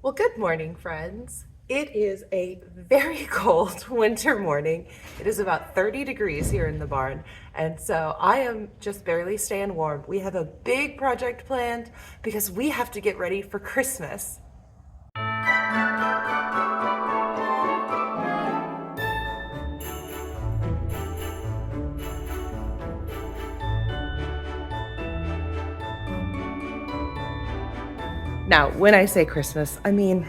Well, good morning, friends. It is a very cold winter morning. It is about 30 degrees here in the barn, and so I am just barely staying warm. We have a big project planned because we have to get ready for Christmas. Now, when I say Christmas, I mean,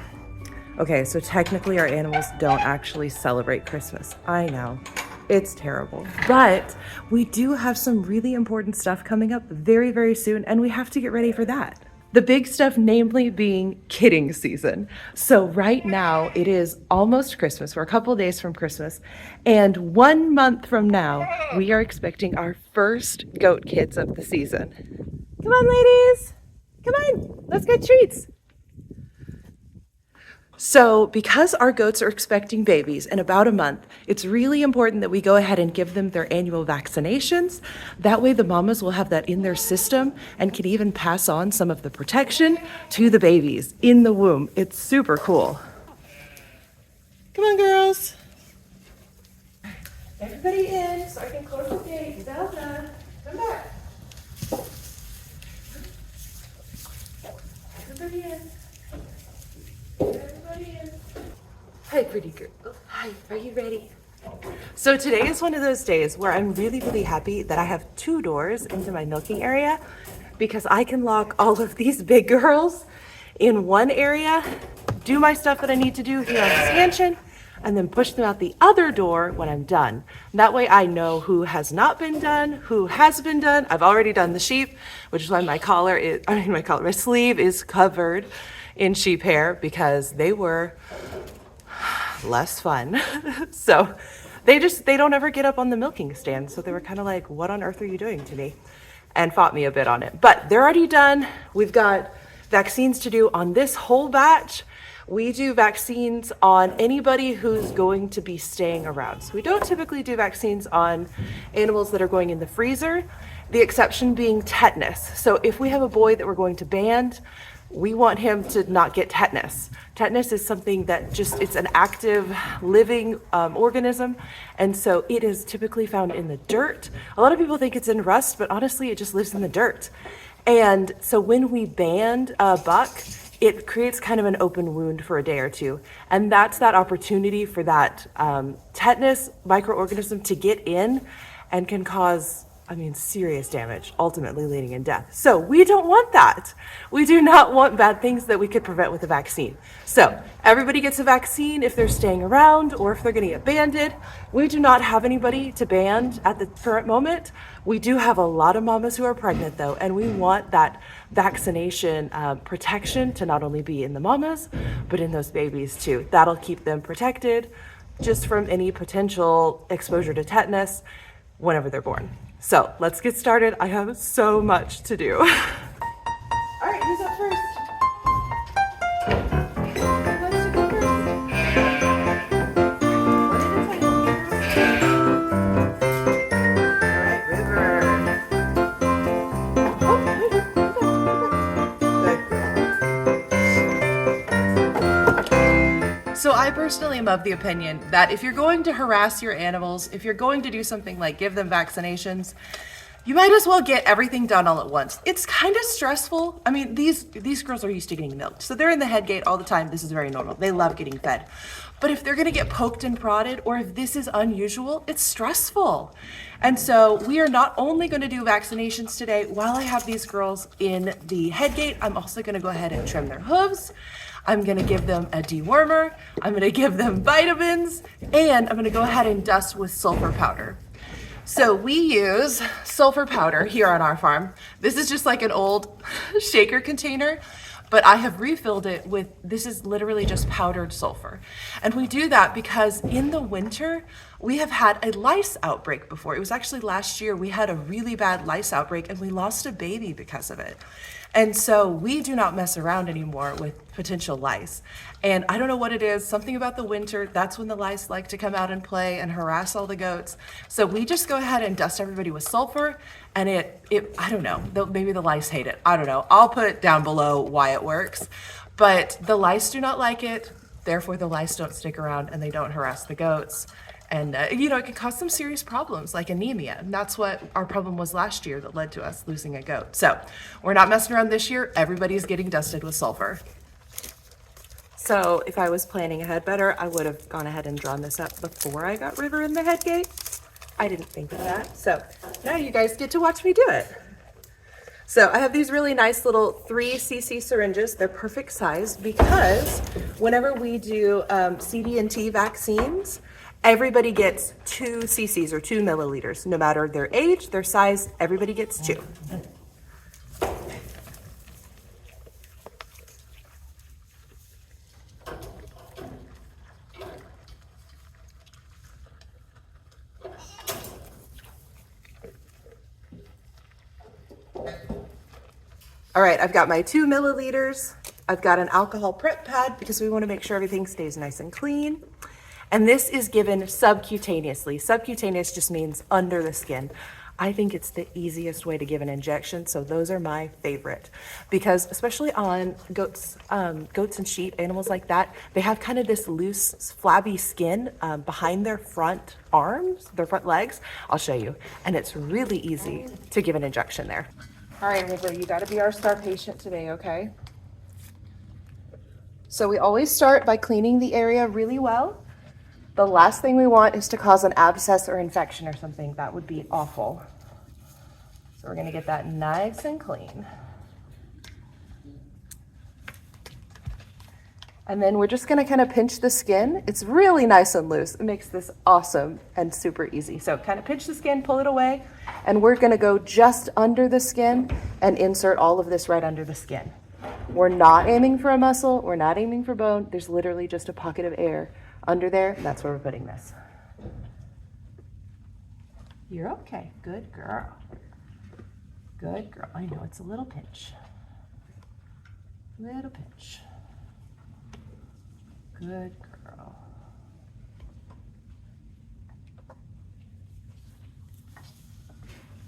okay, so technically our animals don't actually celebrate Christmas. I know, it's terrible. But we do have some really important stuff coming up very, very soon, and we have to get ready for that. The big stuff, namely being kidding season. So right now it is almost Christmas. We're a couple days from Christmas. And 1 month from now, we are expecting our first goat kids of the season. Come on, ladies. Come on, let's get treats. So because our goats are expecting babies in about a month, it's really important that we go ahead and give them their annual vaccinations. That way the mamas will have that in their system and can even pass on some of the protection to the babies in the womb. It's super cool. Come on, girls. Everybody in so I can close the gate. Zelda, come back. Everybody in. Everybody in. Hi, pretty girl. Hi, are you ready? So today is one of those days where I'm really, really happy that I have 2 doors into my milking area because I can lock all of these big girls in one area, do my stuff that I need to do here on this mansion, and then push them out the other door when I'm done. That way I know who has not been done, who has been done. I've already done the sheep, which is why my sleeve is covered in sheep hair because they were less fun. So they don't ever get up on the milking stand. So they were kind of like, what on earth are you doing to me? And fought me a bit on it, but they're already done. We've got vaccines to do on this whole batch. We do vaccines on anybody who's going to be staying around. So we don't typically do vaccines on animals that are going in the freezer, the exception being tetanus. So if we have a boy that we're going to band, we want him to not get tetanus. Tetanus is something that it's an active living organism. And so it is typically found in the dirt. A lot of people think it's in rust, but honestly, it just lives in the dirt. And so when we band a buck, it creates kind of an open wound for a day or two. And that's that opportunity for that tetanus microorganism to get in and can cause, serious damage, ultimately leading in death. So we don't want that. We do not want bad things that we could prevent with a vaccine. So everybody gets a vaccine if they're staying around or if they're going to get banded. We do not have anybody to band at the current moment. We do have a lot of mamas who are pregnant though, and we want that vaccination protection to not only be in the mamas, but in those babies too. That'll keep them protected just from any potential exposure to tetanus whenever they're born. So let's get started. I have so much to do. All right, who's up first? So I personally am of the opinion that if you're going to harass your animals, if you're going to do something like give them vaccinations, you might as well get everything done all at once. It's kind of stressful. These girls are used to getting milked, so they're in the head gate all the time. This is very normal. They love getting fed. But if they're gonna get poked and prodded, or if this is unusual, it's stressful. And so we are not only gonna do vaccinations today while I have these girls in the head gate, I'm also gonna go ahead and trim their hooves. I'm gonna give them a dewormer, I'm gonna give them vitamins, and I'm gonna go ahead and dust with sulfur powder. So we use sulfur powder here on our farm. This is just like an old shaker container, but I have refilled it with, this is literally just powdered sulfur. And we do that because in the winter, we have had a lice outbreak before. It was actually last year, we had a really bad lice outbreak and we lost a baby because of it. And so we do not mess around anymore with potential lice. And I don't know what it is, something about the winter, that's when the lice like to come out and play and harass all the goats. So we just go ahead and dust everybody with sulfur, and I don't know, maybe the lice hate it, I don't know. I'll put down below why it works. But the lice do not like it. Therefore, the lice don't stick around and they don't harass the goats. And, you know, it can cause some serious problems like anemia. And that's what our problem was last year that led to us losing a goat. So we're not messing around this year. Everybody's getting dusted with sulfur. So if I was planning ahead better, I would have gone ahead and drawn this up before I got River in the head gate. I didn't think of that. So now you guys get to watch me do it. So I have these really nice little 3cc syringes. They're perfect size because whenever we do CD&T vaccines, everybody gets 2 cc's or 2 milliliters. No matter their age, their size, everybody gets 2. All right, I've got my 2 milliliters. I've got an alcohol prep pad because we want to make sure everything stays nice and clean. And this is given subcutaneously. Subcutaneous just means under the skin. I think it's the easiest way to give an injection, so those are my favorite. Because especially on goats and sheep, animals like that, they have kind of this loose, flabby skin behind their front arms, their front legs. I'll show you. And it's really easy to give an injection there. All right, River, you gotta be our star patient today, okay? So we always start by cleaning the area really well. The last thing we want is to cause an abscess or infection or something. That would be awful. So we're gonna get that nice and clean. And then we're just gonna kind of pinch the skin. It's really nice and loose. It makes this awesome and super easy. So kind of pinch the skin, pull it away, and we're gonna go just under the skin and insert all of this right under the skin. We're not aiming for a muscle, we're not aiming for bone. There's literally just a pocket of air under there, and that's where we're putting this. You're okay, good girl. Good girl, I know it's a little pinch. Little pinch. Good girl.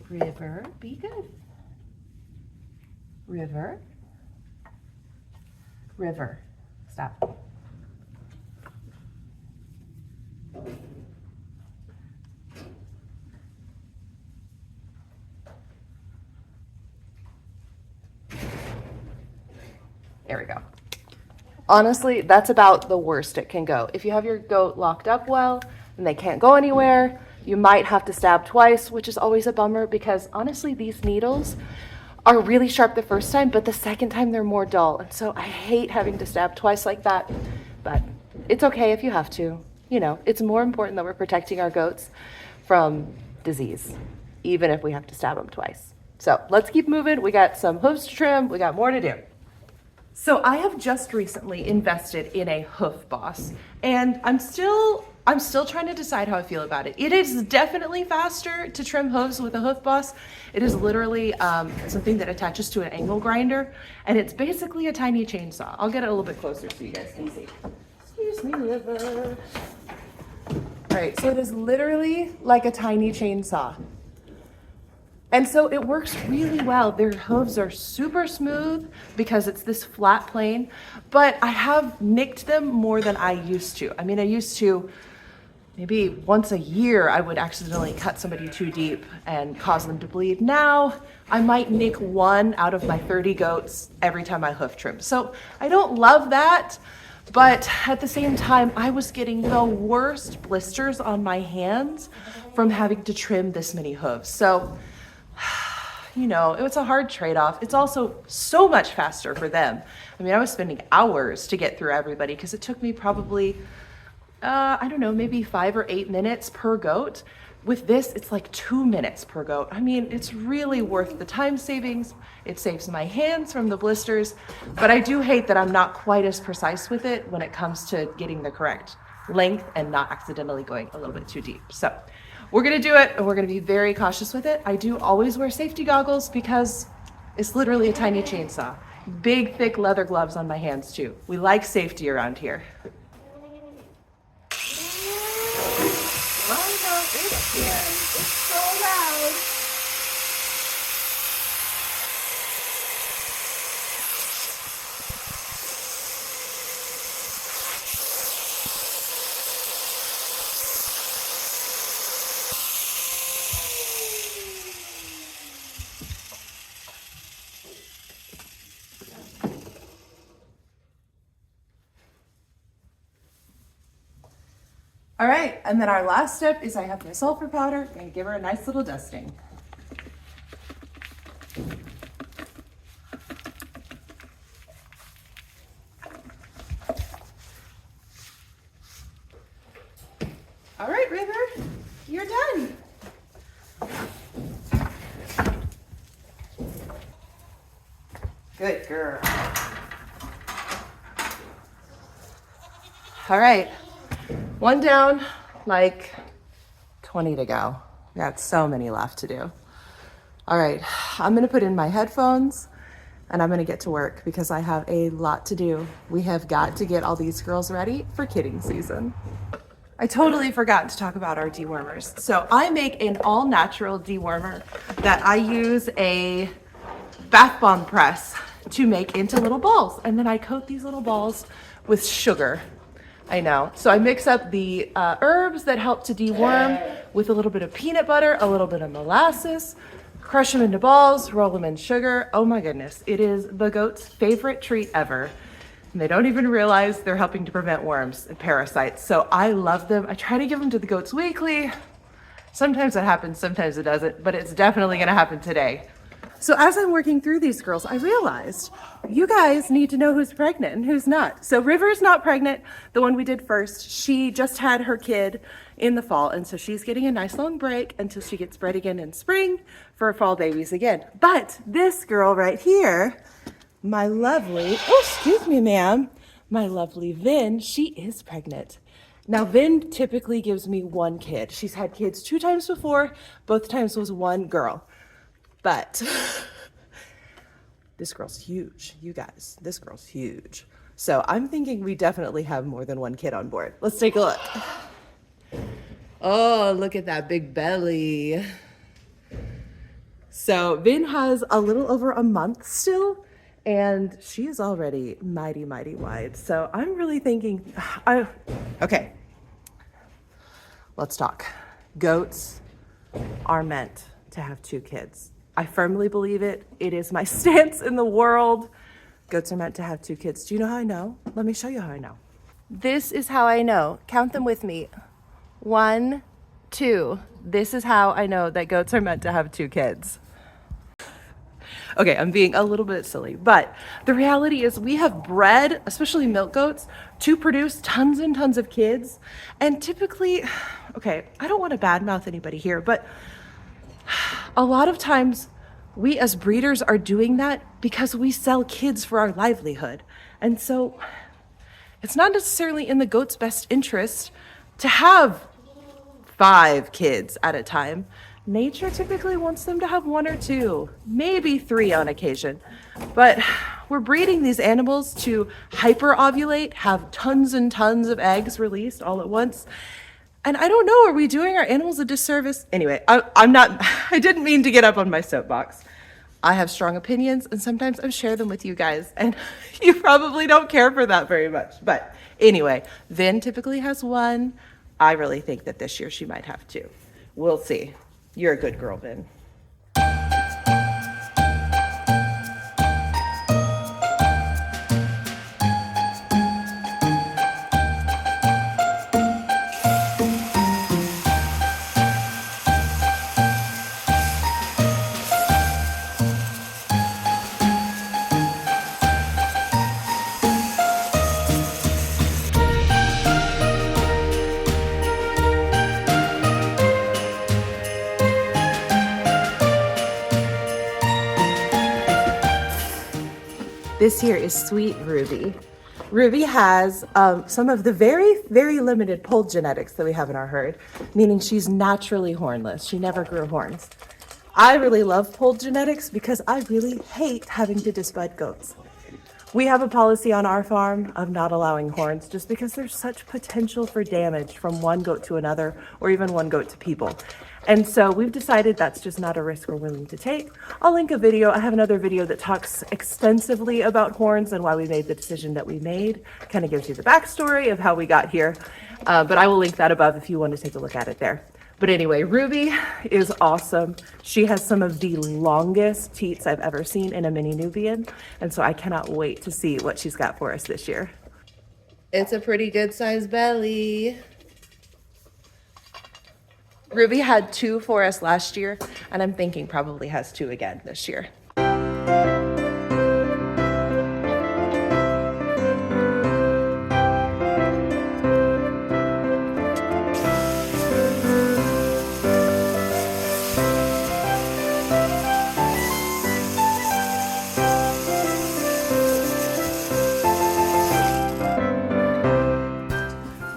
River, be good. River. River, stop. There we go. Honestly, that's about the worst it can go. If you have your goat locked up well and they can't go anywhere, you might have to stab twice, which is always a bummer because honestly, these needles are really sharp the first time, but the second time they're more dull. And so I hate having to stab twice like that, but it's okay if you have to. You know, it's more important that we're protecting our goats from disease, even if we have to stab them twice. So let's keep moving. We got some hooves to trim. We got more to do. So I have just recently invested in a hoof boss, and I'm still trying to decide how I feel about it. It is definitely faster to trim hooves with a hoof boss. It is literally something that attaches to an angle grinder, and it's basically a tiny chainsaw. I'll get it a little bit closer so you guys can see. Excuse me, River. All right, so it is literally like a tiny chainsaw. And so it works really well. Their hooves are super smooth because it's this flat plane, but I have nicked them more than I used to. I mean, I used to, maybe once a year, I would accidentally cut somebody too deep and cause them to bleed. Now, I might nick 1 out of my 30 goats every time I hoof trim. So I don't love that, but at the same time, I was getting the worst blisters on my hands from having to trim this many hooves. So, you know, it was a hard trade-off. It's also so much faster for them. I mean, I was spending hours to get through everybody because it took me probably, I don't know, maybe 5 or 8 minutes per goat. With this, it's like 2 minutes per goat. I mean, it's really worth the time savings. It saves my hands from the blisters, but I do hate that I'm not quite as precise with it when it comes to getting the correct length and not accidentally going a little bit too deep. So we're gonna do it, and we're gonna be very cautious with it. I do always wear safety goggles because it's literally a tiny chainsaw. Big, thick leather gloves on my hands too. We like safety around here. It's so loud. All right, and then our last step is I have my sulfur powder and give her a nice little dusting. All right, River, you're done. Good girl. All right, one down, like 20 to go. We got so many left to do. All right, I'm gonna put in my headphones and I'm gonna get to work because I have a lot to do. We have got to get all these girls ready for kidding season. I totally forgot to talk about our dewormers. So I make an all-natural dewormer that I use a bath bomb press to make into little balls. And then I coat these little balls with sugar. I know. So I mix up the herbs that help to deworm with a little bit of peanut butter, a little bit of molasses, crush them into balls, roll them in sugar. Oh my goodness. It is the goat's favorite treat ever. And they don't even realize they're helping to prevent worms and parasites. So I love them. I try to give them to the goats weekly. Sometimes it happens, sometimes it doesn't, but it's definitely gonna happen today. So as I'm working through these girls, I realized you guys need to know who's pregnant and who's not. So River's not pregnant, the one we did first. She just had her kid in the fall, and so she's getting a nice long break until she gets bred again in spring for fall babies again. But this girl right here, my lovely, oh, excuse me, ma'am, my lovely Vin, she is pregnant. Now, Vin typically gives me one kid. She's had kids 2 times before, both times was one girl. But this girl's huge, you guys. This girl's huge. So I'm thinking we definitely have more than one kid on board. Let's take a look. Oh, look at that big belly. So Vin has a little over a month still, and she is already mighty, mighty wide. So I'm really thinking, okay, let's talk. Goats are meant to have 2 kids. I firmly believe it. It is my stance in the world. Goats are meant to have 2 kids. Do you know how I know? Let me show you how I know. This is how I know. Count them with me. 1, 2. This is how I know that goats are meant to have 2 kids. Okay, I'm being a little bit silly, but the reality is we have bred, especially milk goats, to produce tons and tons of kids. And typically, okay, I don't want to badmouth anybody here, but a lot of times we as breeders are doing that because we sell kids for our livelihood. And so it's not necessarily in the goat's best interest to have 5 kids at a time. Nature typically wants them to have 1 or 2, maybe 3 on occasion. But we're breeding these animals to hyper-ovulate, have tons and tons of eggs released all at once. And I don't know, are we doing our animals a disservice? Anyway, I didn't mean to get up on my soapbox. I have strong opinions, and sometimes I share them with you guys, and you probably don't care for that very much. But anyway, Vin typically has 1. I really think that this year she might have 2. We'll see. You're a good girl, Vin. This here is Sweet Ruby. Ruby has some of the very, very limited polled genetics that we have in our herd, meaning she's naturally hornless. She never grew horns. I really love polled genetics because I really hate having to disbud goats. We have a policy on our farm of not allowing horns just because there's such potential for damage from one goat to another or even one goat to people. And so we've decided that's just not a risk we're willing to take. I'll link a video. I have another video that talks extensively about horns and why we made the decision that we made. Kind of gives you the backstory of how we got here. But I will link that above if you want to take a look at it there. But anyway, Ruby is awesome. She has some of the longest teats I've ever seen in a mini Nubian. And so I cannot wait to see what she's got for us this year. It's a pretty good sized belly. Ruby had 2 for us last year, and I'm thinking probably has 2 again this year.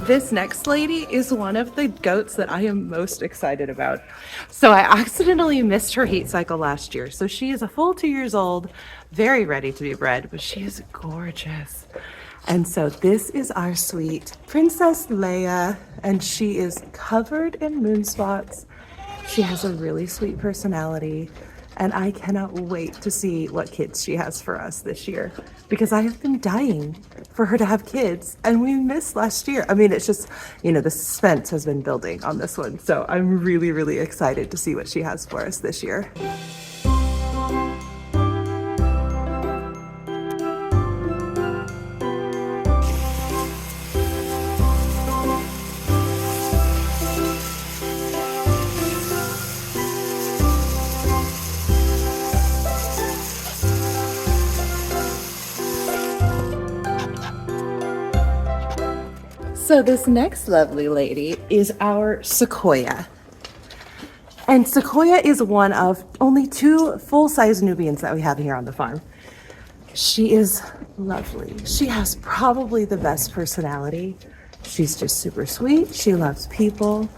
This next lady is one of the goats that I am most excited about. So I accidentally missed her heat cycle last year. So she is a full 2 years old, very ready to be bred, but she is gorgeous. And so this is our sweet Princess Leia, and she is covered in moon spots. She has a really sweet personality, and I cannot wait to see what kids she has for us this year, because I have been dying for her to have kids, and we missed last year. I mean, it's just, you know, the suspense has been building on this one. So I'm really, really excited to see what she has for us this year. So this next lovely lady is our Sequoia. And Sequoia is one of only 2 full-size Nubians that we have here on the farm. She is lovely. She has probably the best personality. She's just super sweet. She loves people.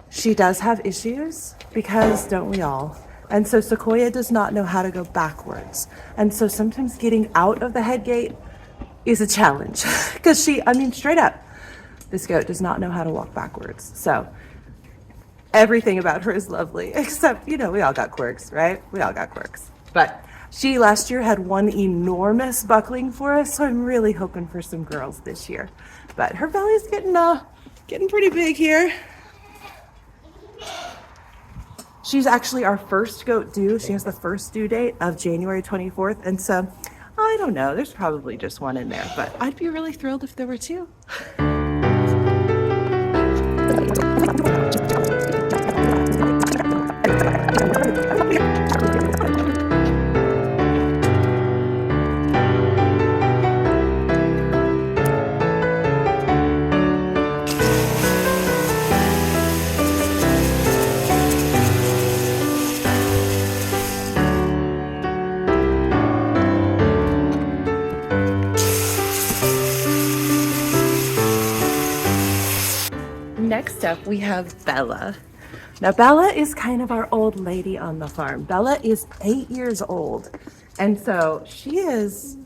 She does have issues, because don't we all? And so Sequoia does not know how to go backwards. And so sometimes getting out of the head gate is a challenge, because straight up, this goat does not know how to walk backwards. So everything about her is lovely, except, you know, we all got quirks, right? We all got quirks. But she last year had one enormous buckling for us, so I'm really hoping for some girls this year. But her belly's getting pretty big here. She's actually our first goat due. She has the first due date of January 24th. And so, I don't know, there's probably just one in there, but I'd be really thrilled if there were 2. Next up, we have Bella. Now, Bella is kind of our old lady on the farm. Bella is 8 years old. And so she is,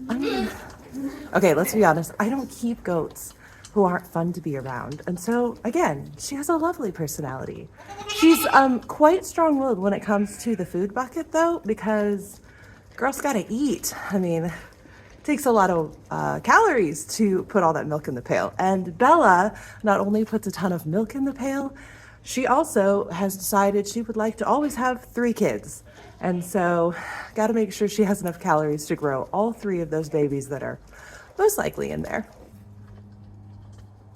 okay, let's be honest. I don't keep goats who aren't fun to be around. And so, again, she has a lovely personality. She's quite strong-willed when it comes to the food bucket, though, because girls gotta eat. I mean, it takes a lot of calories to put all that milk in the pail. And Bella not only puts a ton of milk in the pail, she also has decided she would like to always have 3 kids. And so got to make sure she has enough calories to grow all 3 of those babies that are most likely in there.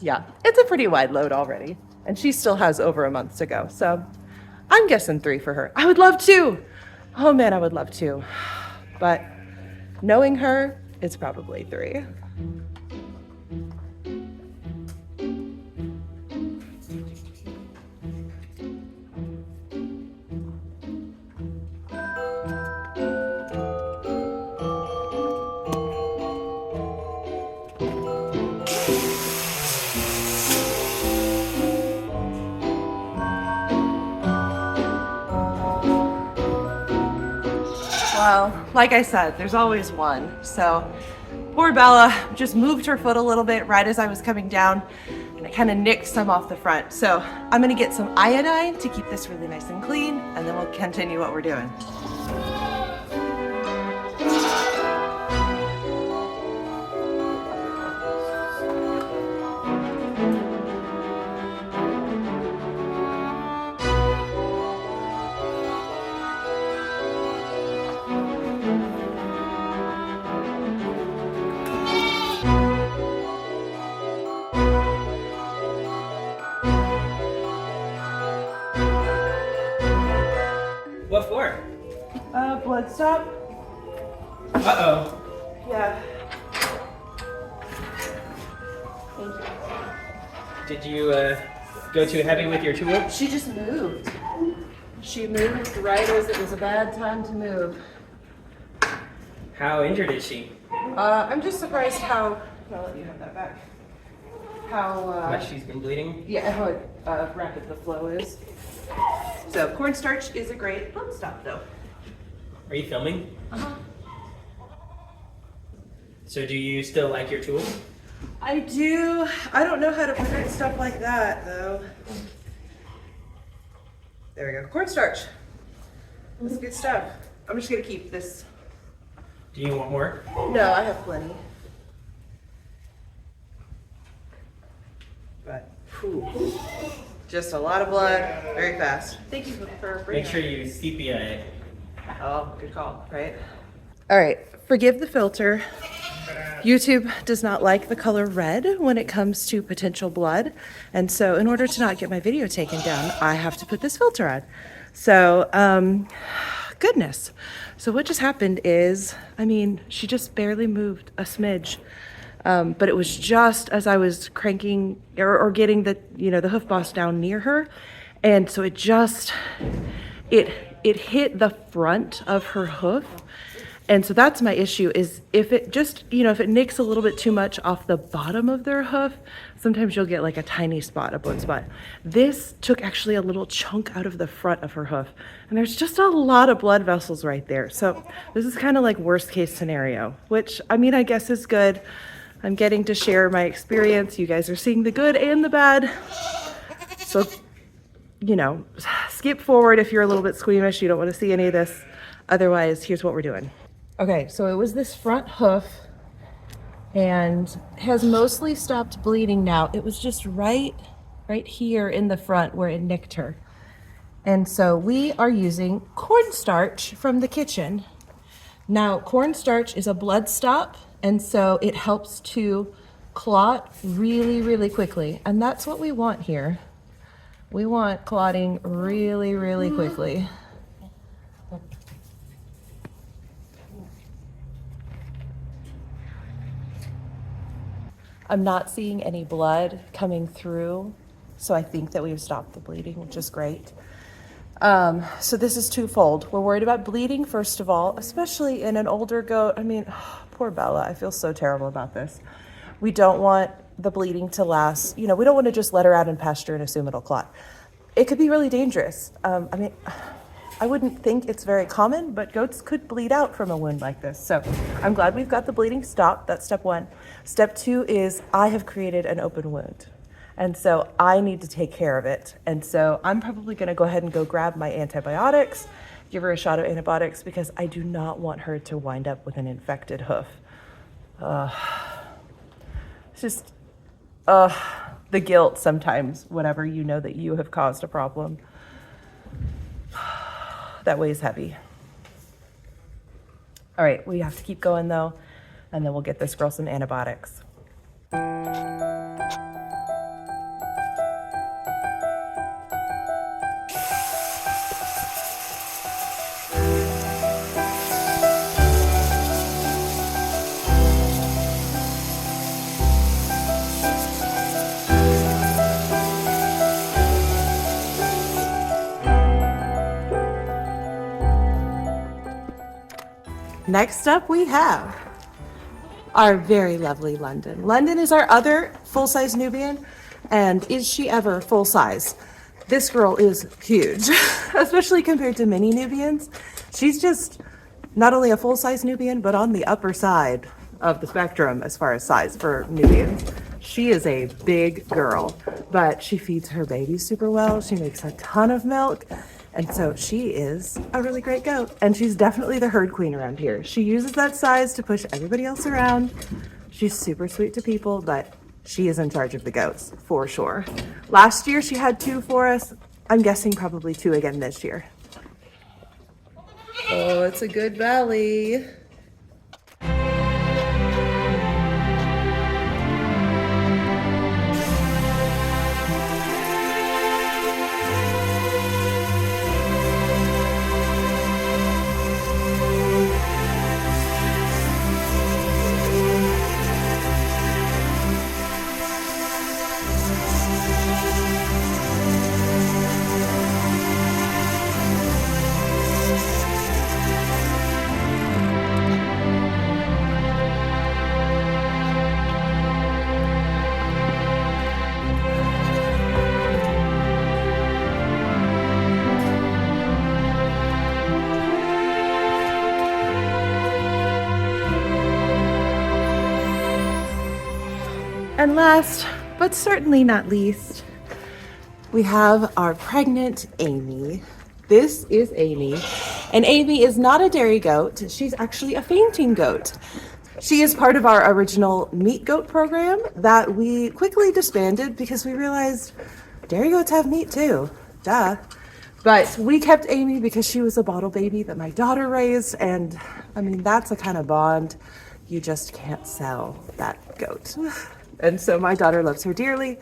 Yeah, it's a pretty wide load already. And she still has over a month to go. So I'm guessing 3 for her. I would love 2. Oh man, I would love 2. But knowing her, it's probably 3. Well, like I said, there's always one. So poor Bella just moved her foot a little bit right as I was coming down, and I kind of nicked some off the front. So I'm gonna get some iodine to keep this really nice and clean, and then we'll continue what we're doing. stop. Uh-oh. Yeah. Thank you. Did you go too heavy with your tool? She just moved. She moved right as it was a bad time to move. How injured is she? I'm just surprised how, I'll let you have that back. How Much she's been bleeding? Yeah, how rapid the flow is. So cornstarch is a great, don't stop though. Are you filming? Uh-huh. So do you still like your tool? I do. I don't know how to prevent stuff like that though. There we go. Cornstarch. That's good stuff. I'm just gonna keep this. Do you want more? No, I have plenty. But whew, just a lot of blood, very fast. Thank you for bringing Make sure you sepia it. Oh, good call, right? All right, forgive the filter. YouTube does not like the color red when it comes to potential blood. And so in order to not get my video taken down, I have to put this filter on. So, goodness. So what just happened is, I mean, she just barely moved a smidge. But it was just as I was cranking or getting the, the hoof boss down near her. And so it hit the front of her hoof. And so that's my issue is if it just, if it nicks a little bit too much off the bottom of their hoof, sometimes you'll get like a tiny spot, a blood spot. This took actually a little chunk out of the front of her hoof. And there's just a lot of blood vessels right there. So this is kind of like worst case scenario, which I mean, I guess is good. I'm getting to share my experience. You guys are seeing the good and the bad. So, skip forward if you're a little bit squeamish. You don't want to see any of this. Otherwise, here's what we're doing. Okay, so it was this front hoof and has mostly stopped bleeding now. It was just right here in the front where it nicked her. And so we are using cornstarch from the kitchen. Now, cornstarch is a blood stop, and so it helps to clot really, really quickly. And that's what we want here. We want clotting really, really quickly. I'm not seeing any blood coming through, so I think that we've stopped the bleeding, which is great. So this is twofold. We're worried about bleeding, first of all, especially in an older goat. I mean, poor Bella. I feel so terrible about this. We don't want the bleeding to last. We don't want to just let her out in pasture and assume it'll clot. It could be really dangerous. I wouldn't think it's very common, but goats could bleed out from a wound like this. So I'm glad we've got the bleeding stopped. That's step one. Step two is I have created an open wound. And so I need to take care of it. And so I'm probably going to go ahead and go grab my antibiotics, give her a shot of antibiotics because I do not want her to wind up with an infected hoof. It's just the guilt sometimes, whenever you know that you have caused a problem. That weighs heavy. All right, we have to keep going though, and then we'll get this girl some antibiotics. Next up we have our very lovely London. London is our other full-size Nubian, and is she ever full-size? This girl is huge, especially compared to mini Nubians. She's just not only a full-size Nubian, but on the upper side of the spectrum as far as size for Nubians. She is a big girl, but she feeds her babies super well. She makes a ton of milk. And so she is a really great goat, and she's definitely the herd queen around here. She uses that size to push everybody else around. She's super sweet to people, but she is in charge of the goats for sure. Last year she had 2 for us. I'm guessing probably 2 again this year. Oh, it's a good valley. And last, but certainly not least, we have our pregnant Amy. This is Amy, and Amy is not a dairy goat. She's actually a fainting goat. She is part of our original meat goat program that we quickly disbanded because we realized dairy goats have meat too, duh. But we kept Amy because she was a bottle baby that my daughter raised, and I mean, that's a kind of bond you just can't sell, that goat. And so my daughter loves her dearly.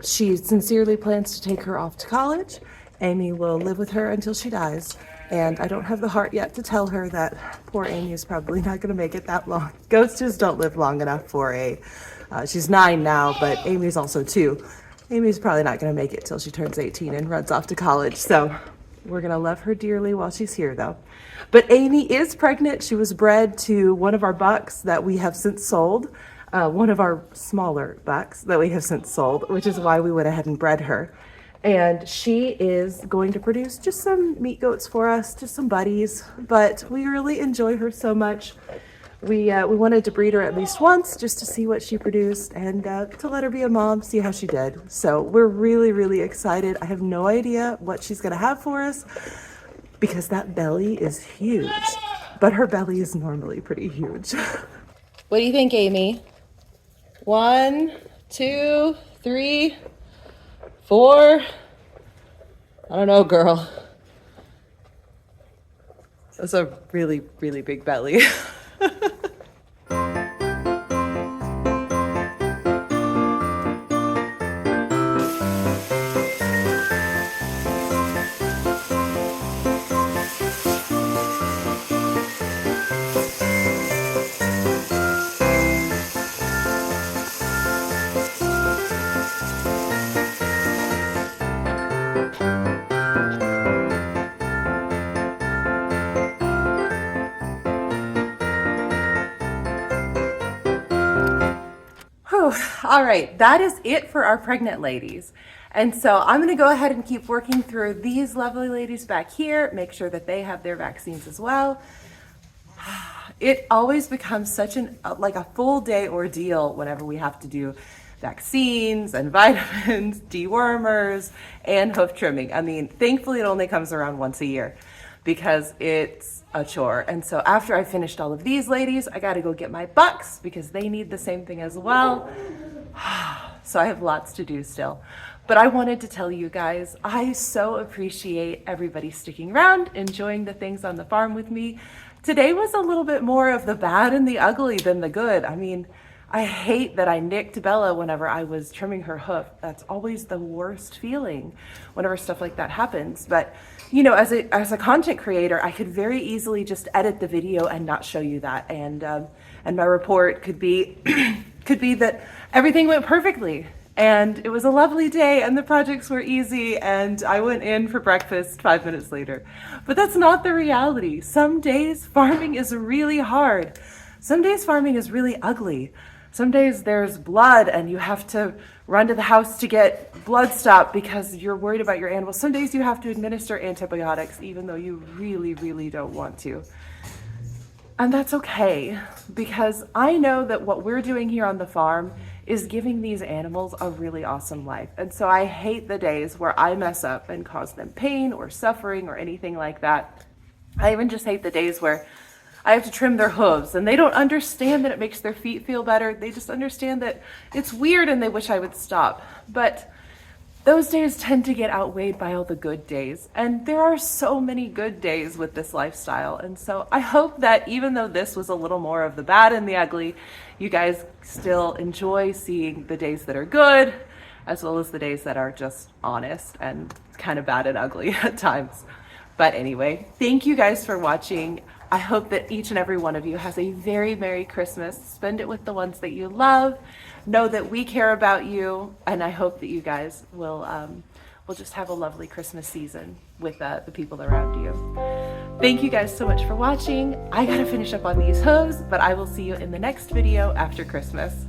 She sincerely plans to take her off to college. Amy will live with her until she dies. And I don't have the heart yet to tell her that poor Amy is probably not going to make it that long. Goats just don't live long enough for she's 9 now, but Amy's also 2. Amy's probably not going to make it till she turns 18 and runs off to college. So we're going to love her dearly while she's here, though. But Amy is pregnant. She was bred to one of our bucks that we have since sold. One of our smaller bucks that we have since sold, which is why we went ahead and bred her. And she is going to produce just some meat goats for us, just some buddies, but we really enjoy her so much. We wanted to breed her at least once just to see what she produced and to let her be a mom, see how she did. So we're really, really excited. I have no idea what she's gonna have for us because that belly is huge, but her belly is normally pretty huge. What do you think, Amy? 1, 2, 3, 4. I don't know, girl. That's a really, really big belly. All right, that is it for our pregnant ladies. And so I'm gonna go ahead and keep working through these lovely ladies back here, make sure that they have their vaccines as well. It always becomes such like a full day ordeal whenever we have to do vaccines and vitamins, dewormers, and hoof trimming. I mean, thankfully it only comes around once a year because it's a chore. And so after I finished all of these ladies, I gotta go get my bucks because they need the same thing as well. So I have lots to do still. But I wanted to tell you guys, I so appreciate everybody sticking around, enjoying the things on the farm with me. Today was a little bit more of the bad and the ugly than the good. I mean, I hate that I nicked Bella whenever I was trimming her hoof. That's always the worst feeling whenever stuff like that happens. But you know, as a content creator, I could very easily just edit the video and not show you that. And my report could be could be that everything went perfectly and it was a lovely day and the projects were easy and I went in for breakfast 5 minutes later. But that's not the reality. Some days farming is really hard. Some days farming is really ugly. Some days there's blood and you have to run to the house to get blood stopped because you're worried about your animals. Some days you have to administer antibiotics even though you really, really don't want to. And that's okay, because I know that what we're doing here on the farm is giving these animals a really awesome life. And so I hate the days where I mess up and cause them pain or suffering or anything like that. I even just hate the days where I have to trim their hooves and they don't understand that it makes their feet feel better. They just understand that it's weird and they wish I would stop. But those days tend to get outweighed by all the good days. And there are so many good days with this lifestyle. And so I hope that even though this was a little more of the bad and the ugly, you guys still enjoy seeing the days that are good, as well as the days that are just honest and kind of bad and ugly at times. But anyway, thank you guys for watching. I hope that each and every one of you has a very Merry Christmas. Spend it with the ones that you love. Know that we care about you, and I hope that you guys will just have a lovely Christmas season with the people around you. Thank you guys so much for watching. I gotta finish up on these hooves, but I will see you in the next video after Christmas.